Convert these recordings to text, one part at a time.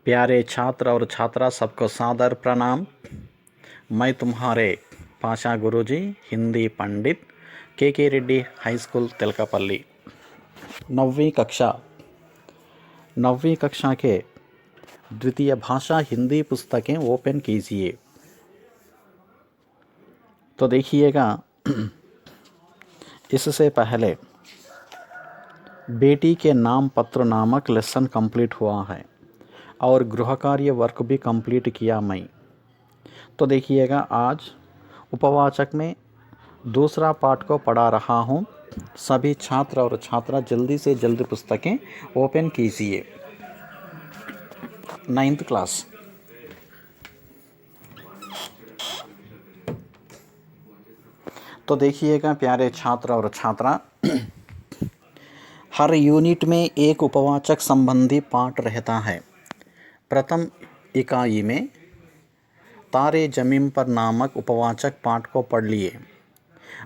प्यारे छात्र और छात्रा सबको सादर प्रणाम। मैं तुम्हारे भाषा गुरुजी हिंदी पंडित के रेड्डी हाई स्कूल तेलकापल्ली। नवीं कक्षा के द्वितीय भाषा हिंदी पुस्तकें ओपन कीजिए। तो देखिएगा, इससे पहले बेटी के नाम पत्र नामक लेसन कंप्लीट हुआ है और गृह कार्य वर्क भी कंप्लीट किया मैं। तो देखिएगा, आज उपवाचक में दूसरा पाठ को पढ़ा रहा हूँ। सभी छात्र और छात्रा जल्दी से जल्दी पुस्तकें ओपन कीजिए। 9th class. तो देखिएगा प्यारे छात्र और छात्रा, हर यूनिट में एक उपवाचक संबंधी पाठ रहता है। प्रथम इकाई में तारे जमीन पर नामक उपवाचक पाठ को पढ़ लिए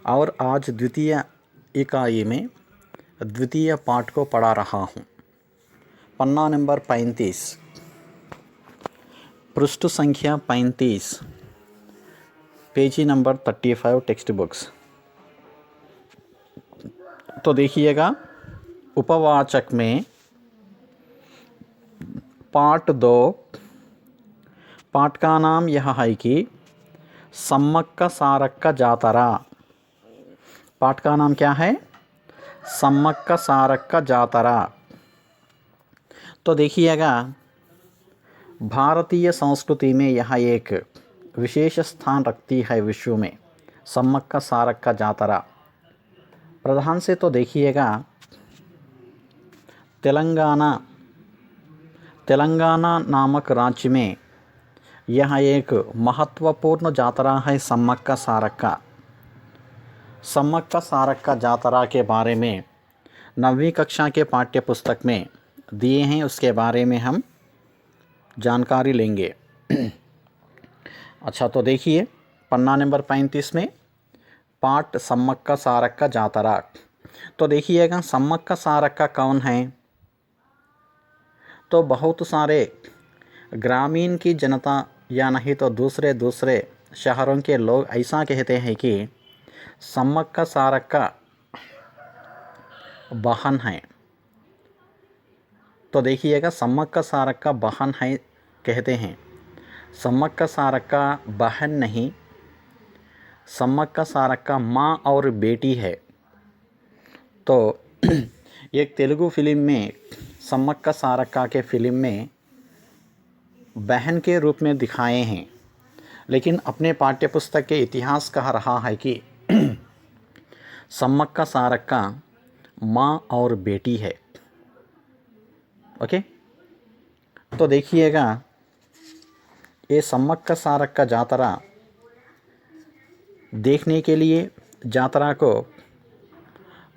और आज द्वितीय इकाई में द्वितीय पाठ को पढ़ा रहा हूँ। पन्ना नंबर 35, पृष्ठ संख्या 35, पेजी नंबर 35 टेक्स्ट बुक्स। तो देखिएगा, उपवाचक में पाठ 2, पाठ का नाम यह है कि सम्मक्क सारक्क जातरा। पाठ का नाम क्या है? सम्मक्क सारक्क जातरा। तो देखिएगा, भारतीय संस्कृति में यह एक विशेष स्थान रखती है विश्व में, सम्मक्क सारक्क जातरा। प्रधान से तो देखिएगा, तेलंगाना नामक राज्य में यह एक महत्वपूर्ण जातरा है, सम्मक्क सारक्क। सम्मक्क सारक्क जातरा के बारे में 9वीं कक्षा के पाठ्य पुस्तक में दिए हैं, उसके बारे में हम जानकारी लेंगे। अच्छा, तो देखिए, पन्ना नंबर 35 में पाठ सम्मक्क सारक्क जातरा। तो देखिएगा, सम्मक्क सारक्क कौन है? तो बहुत सारे ग्रामीण की जनता या नहीं तो दूसरे शहरों के लोग ऐसा कहते हैं कि सम्मक्क सारक्क बहन है। तो देखिएगा, सम्मक्क सारक्क बहन है कहते हैं। सम्मक्क सारक्क बहन नहीं, सम्मक्क सारक्क माँ और बेटी है। तो एक तेलुगु फिल्म में सम्मक्क सारक्क के फिल्म में बहन के रूप में दिखाए हैं, लेकिन अपने पाठ्य पुस्तक के इतिहास कह रहा है कि सम्मक्क सारक्क माँ और बेटी है। ओके, तो देखिएगा, ये सम्मक्क सारक्क जातरा देखने के लिए जातरा को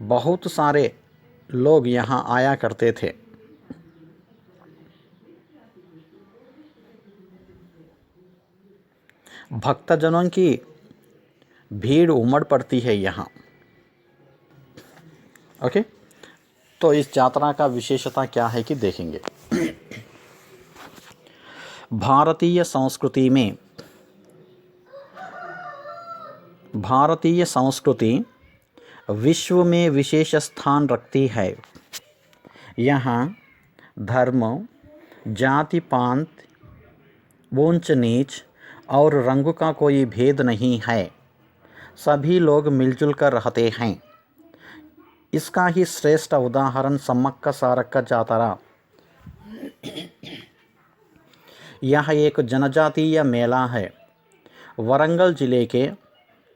बहुत सारे लोग यहाँ आया करते थे। भक्तजनों की भीड़ उमड़ पड़ती है यहाँ। ओके, तो इस यात्रा का विशेषता क्या है कि देखेंगे। भारतीय संस्कृति विश्व में विशेष स्थान रखती है। यहाँ धर्म, जाति पात, ऊंच नीच और रंग का कोई भेद नहीं है। सभी लोग मिलजुल कर रहते हैं। इसका ही श्रेष्ठ उदाहरण सम्मक्क सारक्क जातरा। यह एक जनजातीय मेला है। वरंगल जिले के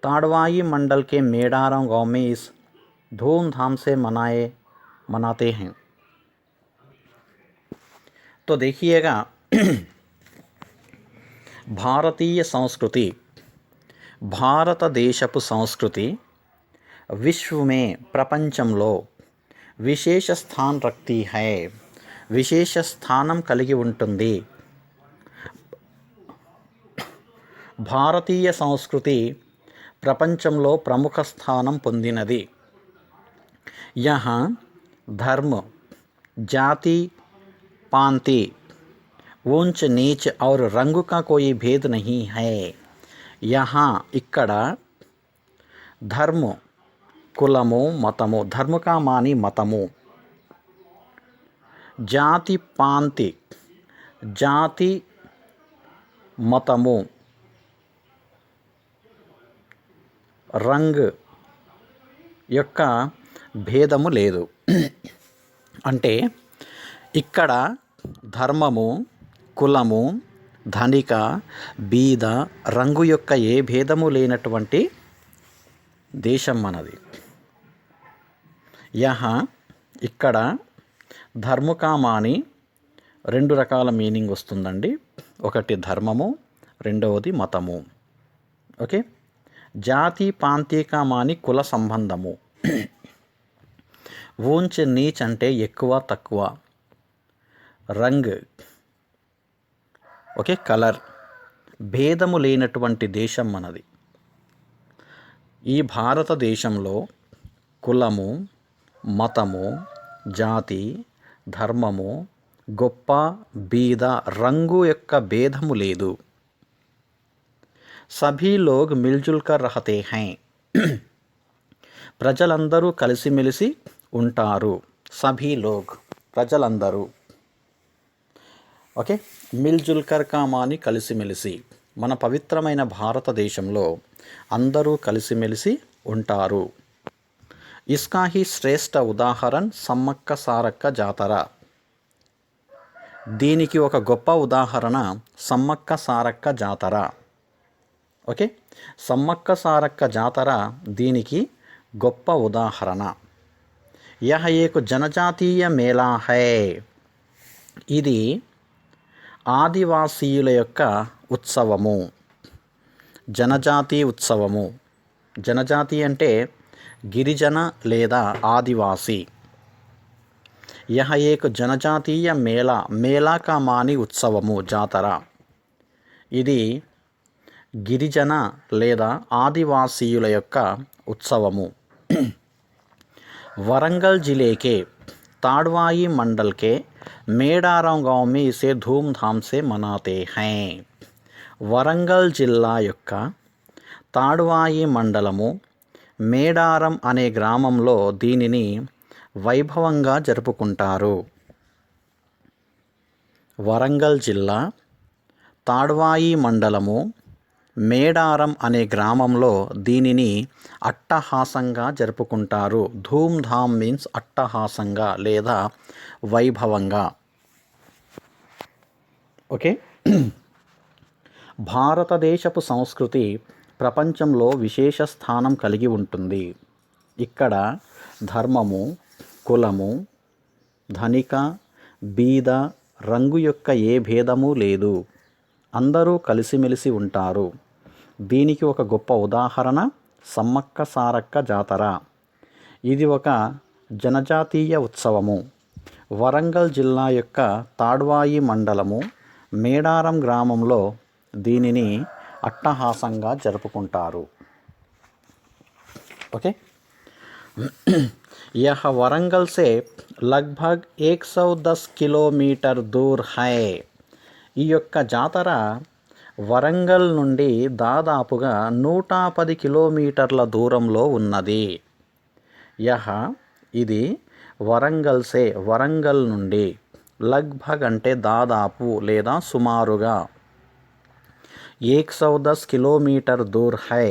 ताड़वाई मंडल के मेडारम गांव में इस धूमधाम से मनाते हैं। तो देखिएगा, भारतीय संस्कृति, भारत देशపు संस्कृति विश्व में ప్రపంచంలో విశేష స్థానం రక్తి है, విశేష స్థానం కలిగి ఉంటుంది। భారతీయ సంస్కృతి ప్రపంచంలో ప్రముఖ స్థానం పొందినది। यहाँ धर्म, जाति, पांति ऊंच नीच और रंग का कोई भेद नहीं है. यहाँ ఇక్కడ ధర్మ కులము మతము, ధర్మ का मानी मतमु, జాతి పాంతి జాతి మతము, రంగ్ యొక్క భేదము లేదు. అంటే ఇక్కడ ధర్మము, కులము, ధనిక, బీద, రంగు యొక్క ఏ భేదము లేనటువంటి దేశం మనది. యహా ఇక్కడ ధర్మకామాని రెండు రకాల మీనింగ్ వస్తుందండి. ఒకటి ధర్మము, రెండవది మతము. ఓకే. జాతి పాంతికమాని కుల సంబంధము. ఊంచ్ నీచ్ అంటే ఎక్కువ తక్కువ. రంగ్ ఓకే కలర్, భేదము లేనటువంటి దేశం మనది. ఈ భారతదేశంలో కులము, మతము, జాతి, ధర్మము, గొప్ప బీద, రంగు యొక్క భేదము లేదు. సభీ లోగ్ మిల్జుల్ కర్ రహతే హై. ప్రజలందరూ కలిసిమెలిసి ఉంటారు. సభీ లోగ్ ప్రజలందరూ. ఓకే. మిల్జుల్ కర్ కా మాని కలిసిమెలిసి. మన పవిత్రమైన భారతదేశంలో అందరూ కలిసిమెలిసి ఉంటారు. ఇస్కా హీ శ్రేష్ఠ ఉదాహరణ సమ్మక్క సారక్క జాతర. దీనికి ఒక గొప్ప ఉదాహరణ సమ్మక్క సారక్క జాతర. ఓకే. సమ్మక్క సారక్క జాతర దీనికి గొప్ప ఉదాహరణ. యహ ఏక్ జనజాతీయ మేళా హై. ఇది ఆదివాసీయుల యొక్క ఉత్సవము, జనజాతి ఉత్సవము. జనజాతి అంటే గిరిజన లేదా ఆదివాసి. యహ ఏక్ జనజాతీయ మేళా, మేళా కా మాని ఉత్సవము, జాతర. ఇది గిరిజన లేదా ఆదివాసీయుల యొక్క ఉత్సవము. వరంగల్ జిले के ताड़वाई मंडल के మేడారం गांव में इसे धूमधाम से मनाते हैं. వరంగల్ జిల్లా యొక్క తాడ్వాయి మండలము మేడారం అనే గ్రామంలో దీనిని వైభవంగా జరుపుకుంటారు. వరంగల్ జిల్లా తాడ్వాయి మండలము మేడారం అనే గ్రామంలో దీనిని అట్టహాసంగా జరుపుకుంటారు. ధూమ్ధామ్ మీన్స్ అట్టహాసంగా లేదా వైభవంగా. ఓకే. భారతదేశపు సంస్కృతి ప్రపంచంలో విశేష స్థానం కలిగి ఉంటుంది. ఇక్కడ ధర్మము, కులము, ధనిక, బీద, రంగు యొక్క ఏ భేదము లేదు. అందరూ కలిసిమెలిసి ఉంటారు. దీనికి ఒక గొప్ప ఉదాహరణ సమ్మక్క సారక్క జాతర. ఇది ఒక జనజాతీయ ఉత్సవము. వరంగల్ జిల్లా యొక్క తాడ్వాయి మండలము మేడారం గ్రామంలో దీనిని అట్టహాసంగా జరుపుకుంటారు. ఓకే. यह वरंगल से लगभग 110 किलोमीटर दूर है. ఈ యొక్క జాతర వరంగల్ నుండి దాదాపుగా 110 కిలోమీటర్ల దూరంలో ఉన్నది. యహ ఇది వరంగల్ నుండి, లగ్భగ్ అంటే దాదాపు లేదా సుమారుగా, 110 కిలోమీటర్ దూర్ హై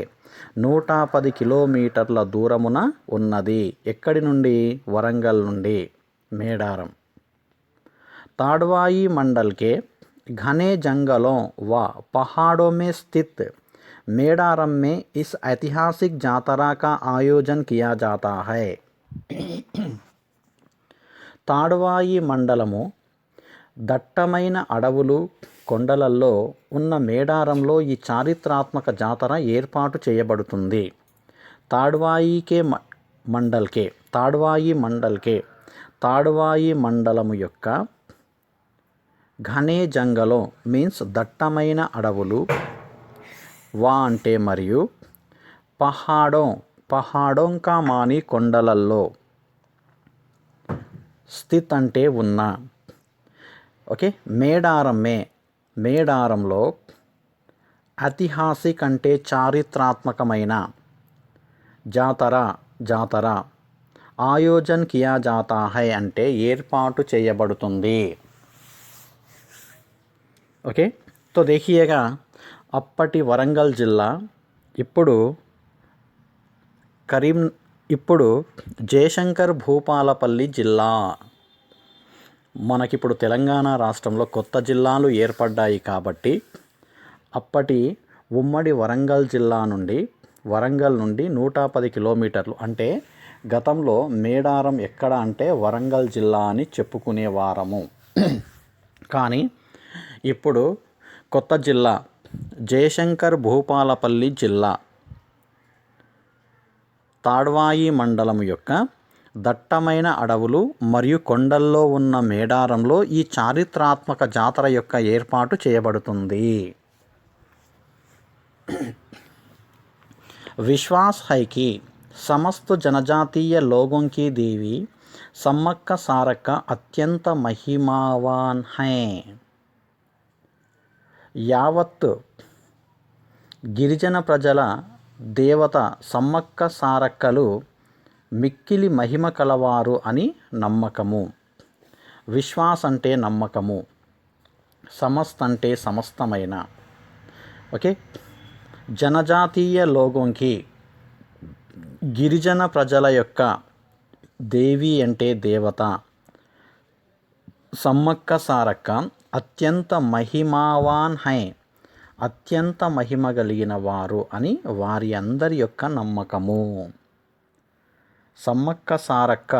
110 కిలోమీటర్ల దూరమున ఉన్నది. ఎక్కడి నుండి? వరంగల్ నుండి, మేడారం. ताड़वाई मंडल के घने जंगलों व पहाड़ों में स्थित मेडारम में इस ऐतिहासिक जातरा का आयोजन किया जाता है. తాడ్వాయి మండలము దట్టమైన అడవులు, కొండలలో ఉన్న మేడారంలో ఈ చారిత్రాత్మక జాతర ఏర్పాటు చేయబడుతుంది. తాడ్వాయి మండలము యొక్క ఘనే జంగలో మీన్స్ దట్టమైన అడవులు, వా అంటే మరియు, పహాడోం కా మాని కొండలల్లో, స్థిత్ అంటే ఉన్న, ఓకే, మేడారంలో ఐతిహాసిక అంటే చారిత్రాత్మకమైన జాతర ఆయోజన్ కియా జాతా హై అంటే ఏర్పాటు చేయబడుతుంది. ఓకే, తో देखिएगा అప్పటి వరంగల్ జిల్లా ఇప్పుడు జయశంకర్ భూపాలపల్లి జిల్లా. మనకిప్పుడు తెలంగాణ రాష్ట్రంలో కొత్త జిల్లాలు ఏర్పడ్డాయి కాబట్టి అప్పటి ఉమ్మడి వరంగల్ జిల్లా నుండి 110 కిలోమీటర్లు అంటే గతంలో మేడారం ఎక్కడ అంటే వరంగల్ జిల్లా అని చెప్పుకునేవారము. కానీ ఇప్పుడు కొత్త జిల్లా జయశంకర్ భూపాలపల్లి జిల్లా తాడ్వాయి మండలం యొక్క దట్టమైన అడవులు మరియు కొండల్లో ఉన్న మేడారంలో ఈ చారిత్రాత్మక జాతర యొక్క ఏర్పాటు చేయబడుతుంది. विश्वास है कि समस्त जनजातीय लोगों की देवी సమ్మక్క సారక్క అత్యంత మహిమావాన్ హై. యావత్ గిరిజన ప్రజల దేవత సమ్మక్క సారక్కలు మిక్కిలి మహిమ కలవారు అని నమ్మకము. విశ్వాస్ అంటే నమ్మకము, సమస్త అంటే సమస్తమైన. ఓకే, జనజాతీయ లోగోంకి గిరిజన ప్రజల యొక్క దేవి అంటే దేవత సమ్మక్క సారక్క అత్యంత మహిమావాన్ హై అత్యంత మహిమ కలిగిన వారు అని వారి అందరి యొక్క నమ్మకము. సమ్మక్క సారక్క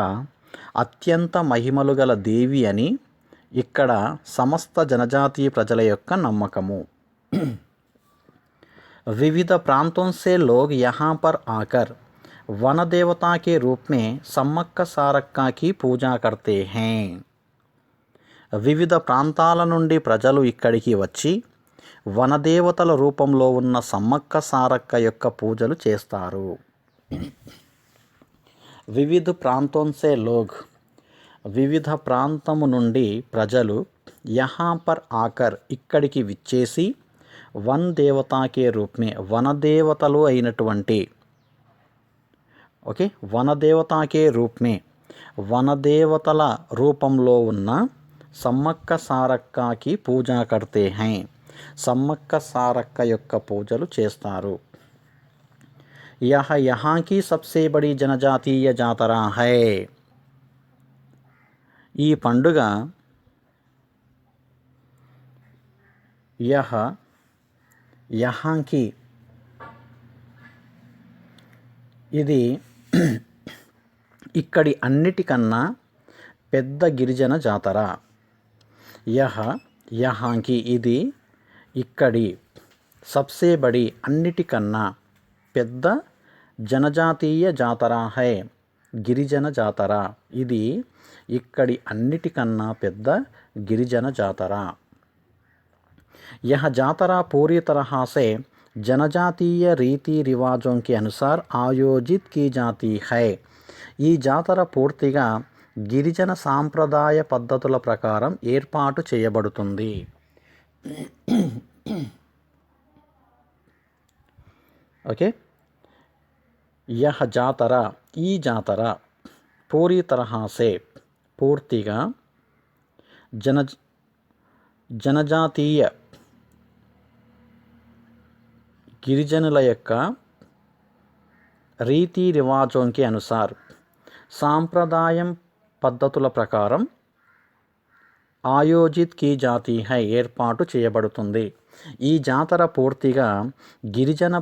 అత్యంత మహిమలు గల దేవి అని ఇక్కడ సమస్త జనజాతీయ ప్రజల యొక్క నమ్మకము. विविध प्रांतों से लोग यहाँ पर आकर वन देवता के रूप में సమ్మక్క సారక్క की పూజ करते हैं. వివిధ ప్రాంతాల నుండి ప్రజలు ఇక్కడికి వచ్చి వనదేవతల రూపంలో ఉన్న సమ్మక్క సారక్క యొక్క పూజలు చేస్తారు. వివిధ ప్రాంతం సే లోగ్ వివిధ ప్రాంతము నుండి ప్రజలు యహా పర్ ఆకర్ ఇక్కడికి విచ్చేసి వన్ దేవతాకే రూపమే వనదేవతలు అయినటువంటి ఓకే వనదేవతాకే రూపమే వనదేవతల రూపంలో ఉన్న సమ్మక్క సారక్కకి పూజా కర్తే హై సమ్మక్క సారక్క యొక్క పూజలు చేస్తారు. यहाँ की सबसे बड़ी जनजातीय జాతర హై. ఈ పండుగ యహాకి ఇది ఇక్కడి అన్నిటికన్నా పెద్ద గిరిజన జాతర. యహాకి ఇది ఇక్కడి సబ్సే బడి అన్నిటికన్నా పెద్ద జనజాతీయ జాతర హై గిరిజన జాతర. ఇది ఇక్కడి అన్నిటికన్నా పెద్ద గిరిజన జాతర. यह जातरा पूरी तरह से जनजातीय रीति रिवाजों के अनुसार आयोजित की जाती है. ఈ జాతర పూర్తిగా గిరిజన సాంప్రదాయ పద్ధతుల ప్రకారం ఏర్పాటు చేయబడుతుంది. ఓకే, యహ జాతర ఈ జాతర పూరీ తరహా సే పూర్తిగా జనజాతీయ గిరిజనుల యొక్క రీతి రివాజోంకి అనుసార్ సాంప్రదాయం పద్ధతుల ప్రకారం ఆయోజిత్ కీ జాతీ హై ఏర్పాటు చేయబడుతుంది. ఈ జాతర పూర్తిగా గిరిజన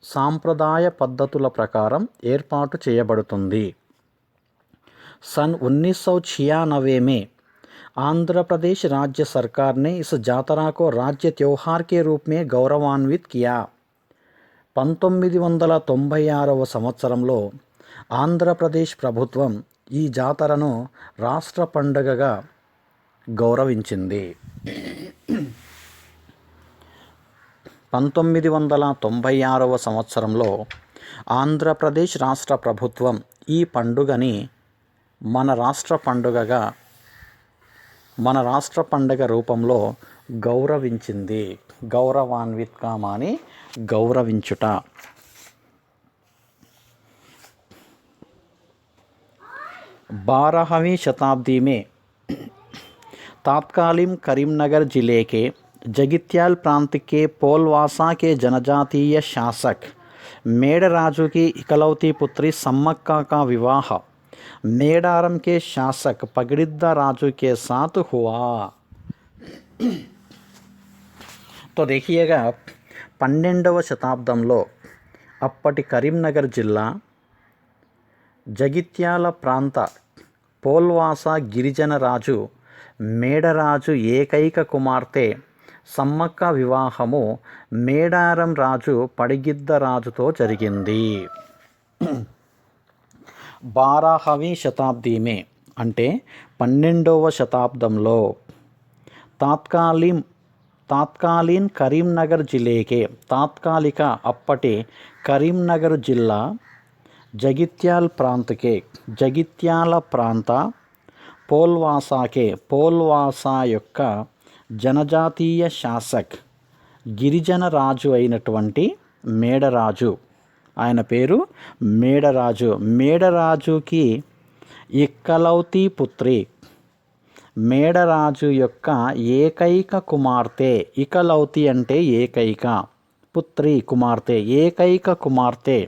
సాంప్రదాయ పద్ధతుల ప్రకారం ఏర్పాటు చేయబడుతుంది. सन 1996 में आंध्र प्रदेश राज्य सरकार ने इस जातरा को राज्य त्योहार के रूप में गौरवान्वित किया. 1996వ సంవత్సరంలో ఆంధ్రప్రదేశ్ ప్రభుత్వం ఈ జాతరను రాష్ట్ర పండుగగా గౌరవించింది. 1996వ సంవత్సరంలో ఆంధ్రప్రదేశ్ రాష్ట్ర ప్రభుత్వం ఈ పండుగని మన రాష్ట్ర పండుగగా మన రాష్ట్ర పండగ రూపంలో గౌరవించింది. గౌరవాన్విత్కామాని గౌరవించుట. 12वीं शताब्दी में तत्कालीन करीमनगर जिले के जगित्याल प्रांत के पोलवासा के जनजातीय शासक मेड़राजु की इकलौती पुत्री सम्मक्का का विवाह मेडारम के शासक पगडिद्दा राजू के साथ हुआ। तो देखिएगा 12వ శతాబ్దంలో అప్పటి కరీంనగర్ జిల్లా జగిత్యాల ప్రాంత పోల్వాస గిరిజన రాజు మేడరాజు ఏకైక కుమార్తె సమ్మక్క వివాహము మేడారం రాజు పడిగిద్ద రాజుతో జరిగింది. 12वीं शताब्दी में అంటే 12వ శతాబ్దంలో तात्कालीन करीमनगर जिले के తాత్కాలిక అప్పటి కరీంనగర్ జిల్లా జగిత్యాల ప్రాంత పోల్వాసా యొక్క జనజాతీయ శాసక్ గిరిజన రాజు అయినటువంటి మేడరాజు, ఆయన పేరు మేడరాజుకి ఇక్కలౌతి పుత్రి, మేడరాజు యొక్క ఏకైక కుమార్తె, ఇకలౌతి అంటే ఏకైక, పుత్రి కుమార్తె, ఏకైక కుమార్తె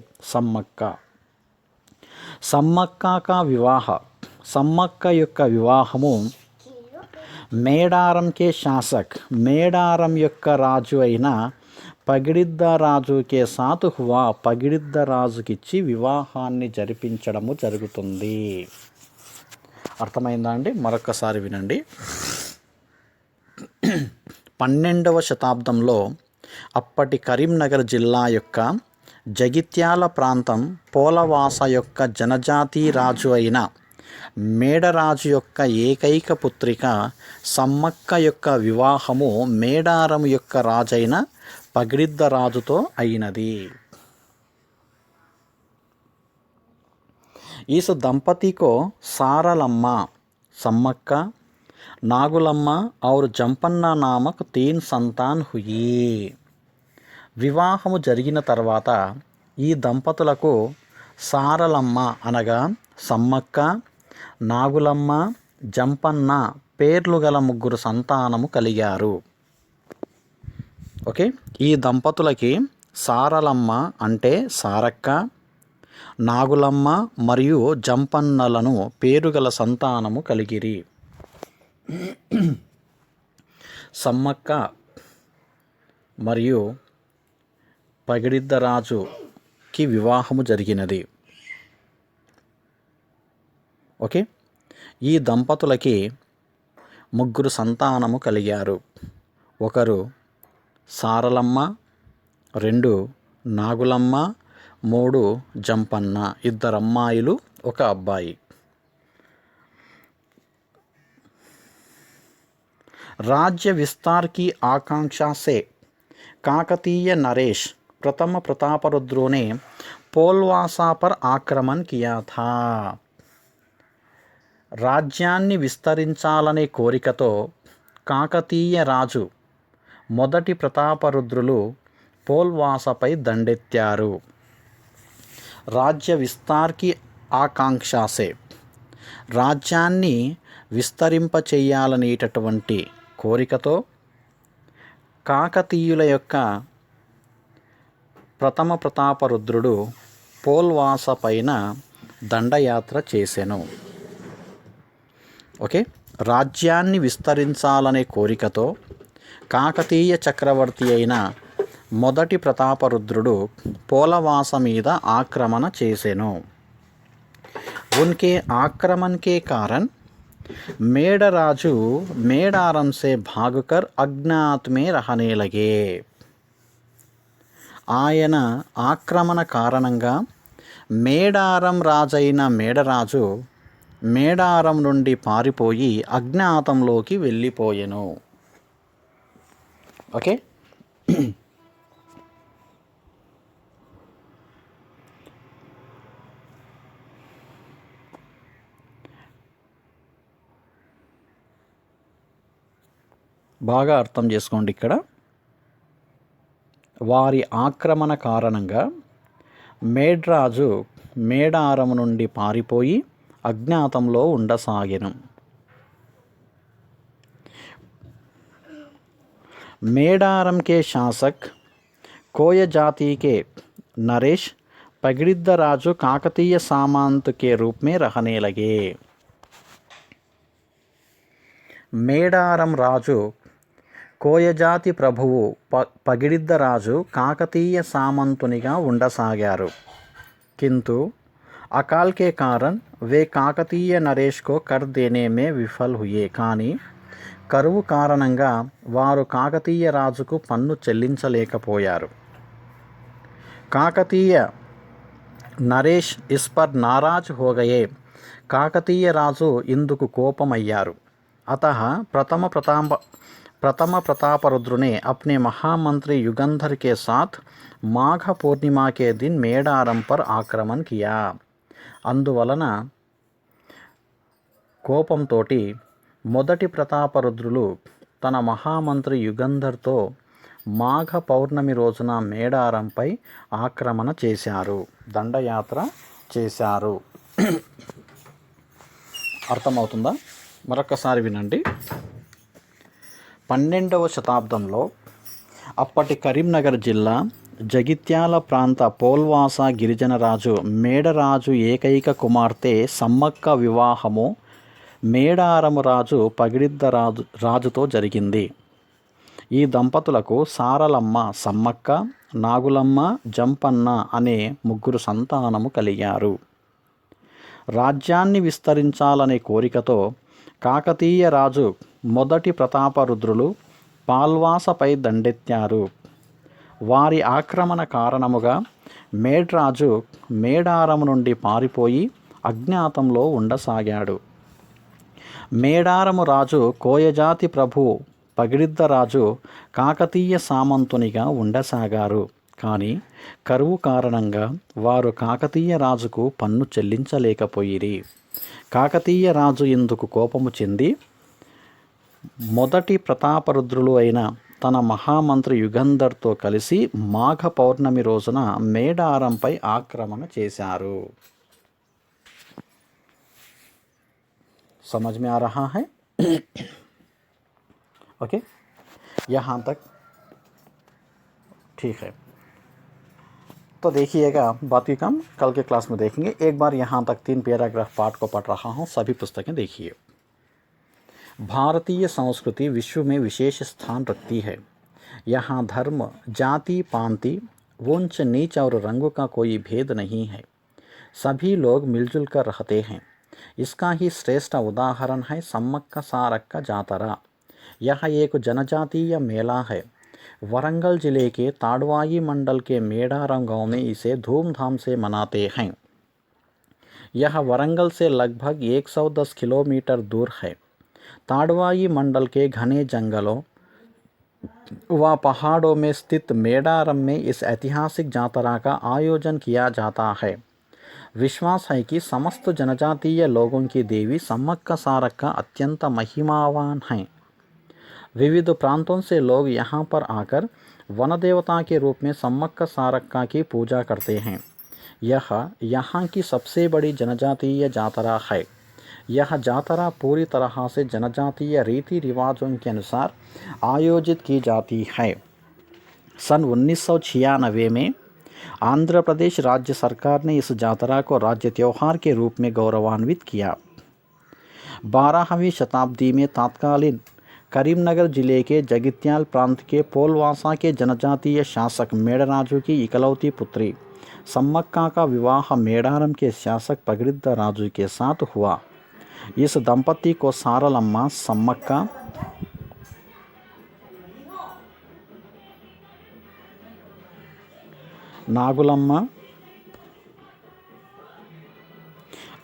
సమ్మక్క యొక్క వివాహము మేడారం కే శాసక్, మేడారం యొక్క రాజు అయిన పగిడిద్ద రాజుకే సాత్ హువా, పగిడిద్ద రాజుకిచ్చి వివాహాన్ని జరిపించడము జరుగుతుంది. అర్థమైందా అండి? మరొకసారి వినండి. 12వ శతాబ్దంలో అప్పటి కరీంనగర్ జిల్లా యొక్క జగిత్యాల ప్రాంతం పోలవాస యొక్క జనజాతి రాజు అయిన మేడరాజు యొక్క ఏకైక పుత్రిక సమ్మక్క యొక్క వివాహము మేడారం యొక్క రాజైన పగిడిద్ద రాజుతో అయినది. इस दंपति को सारलम्मा, सम्मक्का, नागुलम्मा और जंपन्ना नामक 3 संतान हुई. వివాహము జరిగిన తర్వాత ఈ దంపతులకు సారలమ్మ అనగా సమ్మక్క, నాగులమ్మ, జంపన్న పేర్లు గల 3 సంతానము కలిగారు. ఓకే, ఈ దంపతులకి సారలమ్మ అంటే సారక్క, నాగులమ్మ మరియు జంపన్నలను పేరుగల సంతానము కలిగిరి. సమ్మక్క మరియు పగిడిద్ద రాజుకి వివాహము జరిగినది. ఓకే, ఈ దంపతులకి 3 సంతానము కలిగారు. ఒకరు సారలమ్మ, 2 నాగులమ్మ, 3 జంపన్న, 2 అమ్మాయిలు 1 అబ్బాయి. राज्य विस्तार की आकांक्षा से काकतीय नरेश प्रथम प्रतापरुद्र ने पोलवासा पर आक्रमण किया था. రాజ్యాన్ని విస్తరించాలనే కోరికతో కాకతీయ రాజు మొదటి ప్రతాపరుద్రులు పోల్వాసపై దండెత్తారు. రాజ్య విస్తార్కి ఆకాంక్షాసే, రాజ్యాన్ని విస్తరింపచేయాలనేటటువంటి కోరికతో కాకతీయుల యొక్క ప్రథమ ప్రతాపరుద్రుడు పోల్వాస పైన దండయాత్ర చేసెను. ఓకే, రాజ్యాన్ని విస్తరించాలనే కోరికతో కాకతీయ చక్రవర్తి అయిన మొదటి ప్రతాపరుద్రుడు పోలవాస మీద ఆక్రమణ చేసెను. उनके आक्रमण के कारण मेड़राजू मेडारम से भागकर अज्ञात में रहने लगे. ఆయన ఆక్రమణ కారణంగా మేడారం రాజైన మేడరాజు మేడారం నుండి పారిపోయి అజ్ఞాతంలోకి వెళ్ళిపోయెను. ఓకే, బాగా అర్థం చేసుకోండి. ఇక్కడ వారి ఆక్రమణ కారణంగా మేడ్రాజు మేడారం నుండి పారిపోయి అజ్ఞాతంలో ఉండసాగెను. मेडारम के शासक कोय जाति के नरेश पगड़िद्द राजू काकतीय सामंत के रूप में रहने लगे. మేడారం రాజు కోయజాతి ప్రభువు పగిడిద్ద రాజు కాకతీయ సామంతునిగా ఉండసాగారు. किंतु अकाल के कारण वे काकतीय नरेश को कर देने में विफल हुए. కానీ కరువు కారణంగా వారు కాకతీయ రాజుకు పన్ను చెల్లించలేకపోయారు. కాకతీయ నరేష్ इस पर नाराज हो गए. కాకతీయ రాజు ఇందుకు కోపమయ్యారు. अतः प्रथम प्रतापरुद्र ने अपने महामंत्री युगंधर के साथ माघ पूर्णिमा के दिन మేడారం पर आक्रमण किया. అందువలన కోపంతోటి మొదటి ప్రతాపరుద్రులు తన మహామంత్రి యుగంధర్తో మాఘ పౌర్ణమి రోజున మేడారంపై ఆక్రమణ చేశారు, దండయాత్ర చేశారు. అర్థమవుతుందా? మరొకసారి వినండి. 12వ శతాబ్దంలో అప్పటి కరీంనగర్ జిల్లా జగిత్యాల ప్రాంత పోల్వాస గిరిజన రాజు మేడరాజు ఏకైక కుమార్తె సమ్మక్క వివాహము మేడారము రాజు పగిడిద్ద రాజుతో జరిగింది. ఈ దంపతులకు సారలమ్మ సమ్మక్క, నాగులమ్మ, జంపన్న అనే 3 సంతానము కలిగారు. రాజ్యాన్ని విస్తరించాలనే కోరికతో కాకతీయ రాజు మొదటి ప్రతాపరుద్రులు పాల్వాసపై దండెత్తారు. వారి ఆక్రమణ కారణముగా మేడ్రాజు మేడారం నుండి పారిపోయి అజ్ఞాతంలో ఉండసాగాడు. మేడారము రాజు కోయజాతి ప్రభువు పగిడిద్ద రాజు కాకతీయ సామంతునిగా ఉండసాగారు. కానీ కరువు కారణంగా వారు కాకతీయ రాజుకు పన్ను చెల్లించలేకపోయిరి. కాకతీయ రాజు ఇందుకు కోపము చెంది మొదటి ప్రతాపరుద్రులు అయిన తన మహామంత్రి యుగంధర్తో కలిసి మాఘ పౌర్ణమి రోజున మేడారంపై ఆక్రమణ చేశారు. समझ में आ रहा है? ओके, यहाँ तक ठीक है. तो देखिएगा, बाकी काम कल के क्लास में देखेंगे. एक बार यहाँ तक 3 पैराग्राफ पाठ को पढ़ रहा हूँ, सभी पुस्तकें देखिए. भारतीय संस्कृति विश्व में विशेष स्थान रखती है. यहाँ धर्म, जाति, पांति, ऊंच नीच और रंग का कोई भेद नहीं है. सभी लोग मिलजुल कर रहते हैं. इसका ही श्रेष्ठ उदाहरण है सम्मक्क सारक्क जातरा. यह एक जनजातीय मेला है. वरंगल जिले के ताड़वाई मंडल के मेडारम गांव में इसे धूमधाम से मनाते हैं. यह वरंगल से लगभग 110 किलोमीटर दूर है. ताड़वाई मंडल के घने जंगलों व पहाड़ों में स्थित मेडारम में इस ऐतिहासिक जातरा का आयोजन किया जाता है. विश्वास है कि समस्त जनजातीय लोगों की देवी सम्मक्क सारक्क अत्यंत महिमावान हैं. विविध प्रांतों से लोग यहाँ पर आकर वन देवता के रूप में सम्मक्क सारक्क की पूजा करते हैं. यह यहाँ की सबसे बड़ी जनजातीय जातरा है. यह जातरा पूरी तरह से जनजातीय रीति रिवाजों के अनुसार आयोजित की जाती है. सन 1996 में आंध्र प्रदेश राज्य सरकार ने इस जातरा को राज्य त्यौहार के रूप में गौरवान्वित किया. 12वीं शताब्दी में तत्कालीन करीमनगर जिले के जगित्याल प्रांत के पोलवासा के जनजातीय शासक मेडराजू की इकलौती पुत्री सम्मक्का का विवाह मेडारम के शासक पगिडिद्द राजू के साथ हुआ. इस दंपति को सारलम्मा, सम्मक्का, नागुलम्मा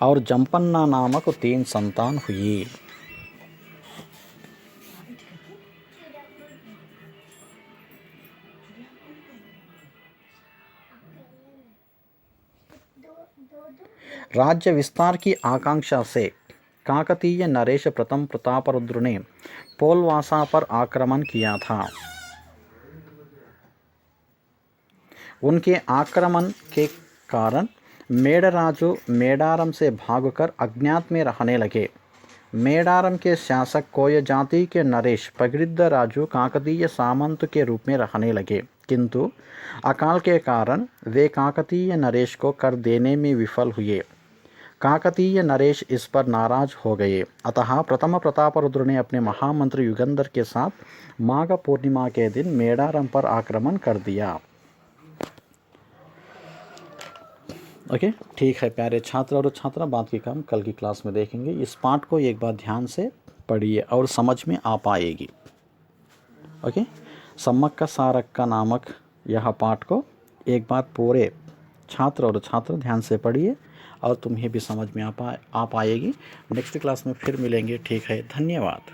और जंपन्ना नामक 3 संतान हुई. राज्य विस्तार की आकांक्षा से काकतीय नरेश प्रथम प्रतापरुद्र ने पोलवासा पर आक्रमण किया था। उनके आक्रमण के कारण मेड़राजु मेडारम से भागकर अज्ञात में रहने लगे। मेडारम के शासक कोय जाति के नरेश पगडिद्द राजू काकतीय सामंत के रूप में रहने लगे, किंतु अकाल के कारण वे काकतीय नरेश को कर देने में विफल हुए। काकतीय नरेश इस पर नाराज हो गए, अतः प्रथम प्रतापरुद्र ने अपने महामंत्री युगंधर के साथ माघ पूर्णिमा के दिन मेडारम पर आक्रमण कर दिया। ओके, ठीक है प्यारे छात्र और छात्रा, बात की काम कल की क्लास में देखेंगे। इस पाठ को एक बार ध्यान से पढ़िए और समझ में आ पाएगी। ओके, सम्मक्का सारक्का नामक यह पाठ को एक बार पूरे छात्र और छात्रा ध्यान से पढ़िए और तुम्हें भी समझ में आ पाएगी। नेक्स्ट क्लास में फिर मिलेंगे। ठीक है, धन्यवाद।